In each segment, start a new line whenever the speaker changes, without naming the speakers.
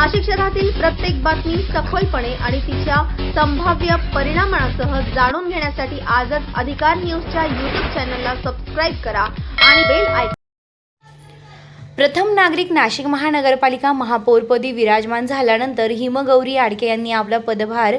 नाशिक शहरातील प्रत्येक बातमी सखोलपणे आणि तिच्या संभाव्य परिणामांसह जाणून घेण्यासाठी आजच अधिकार न्यूजच्या YouTube चॅनलला सबस्क्राइब करा आणि बेल आयकॉन।
प्रथम नागरिक नाशिक महानगरपालिका महापौरपदी विराजमान झाल्यानंतर हिमगौरी आडके यांनी आपला पदभार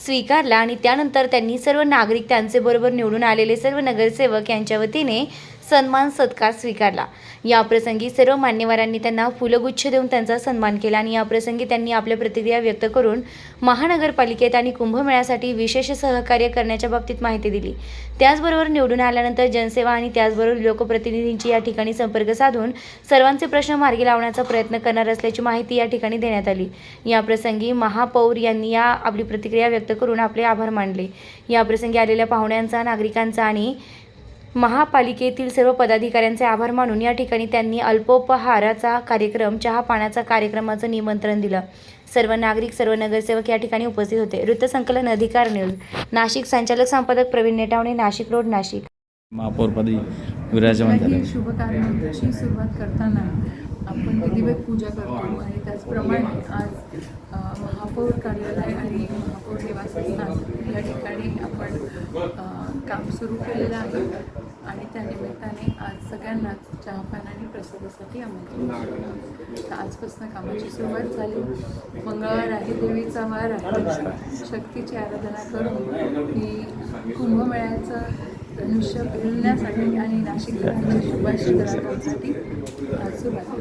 स्वीकारला आणि त्यानंतर त्यांनी सर्व नागरिक त्यांचे बरोबर निवडून आलेले सर्व नगरसेवक यांच्या वतीने सन्मान सत्कार स्वीकारला। या प्रसंगी सर्व मान्यवरांनी त्यांना फुलगुच्छ देऊन त्यांचा सन्मान केला आणि या प्रसंगी त्यांनी आपल्या प्रतिक्रिया व्यक्त करून महानगरपालिकेत आणि कुंभमेळ्यासाठी विशेष सहकार्य करण्याच्या बाबतीत माहिती दिली। त्याचबरोबर निवडून आल्यानंतर जनसेवा आणि त्याचबरोबर लोकप्रतिनिधींची या ठिकाणी संपर्क साधून सर्वांचे प्रश्न मार्गी लावण्याचा प्रयत्न करणार असल्याची माहिती या ठिकाणी देण्यात आली। या प्रसंगी महापौर यांनी आपली प्रतिक्रिया व्यक्त करून आपले आभार मानले। या प्रसंगी आलेल्या पाहुण्यांचा, नागरिकांचा आणि महापालिकेतील सर्व पदाधिकाऱ्यांचे आभार मानून या ठिकाणी त्यांनी अल्पोपहाराचा कार्यक्रम, चहा पाण्याचा कार्यक्रमाचं निमंत्रण दिलं। सर्व नागरिक, सर्व नगरसेवक या ठिकाणी उपस्थित होते। वृत्तसंकलन अधिकार न्यूज नाशिक, संचालक संपादक प्रवीण नेटावणे, नाशिक रोड, नाशिक।
महापौरपदी विराजमान झाले।
शुभ कार्याची सुरुवात करताना आपण विधिवत पूजा करतो आणि त्याचप्रमाणे आज महापौर कार्यालय आणि महापौर निवासस्थान या ठिकाणी आपण काम सुरू केलेलं आहे आणि त्या निमित्ताने आज सगळ्यांनाच चहापान आणि प्रसादासाठी आमंत्रण दिलं। आजपासून कामाची सुरुवात झाली। मंगळवार आहे, देवीचा वार आहे, शक्तीची आराधना करून ही कुंभमेळ्याचं धनुष्य पेलण्यासाठी आणि नाशिककरांच्या शुभाशीर्वादासाठी आज सुरुवात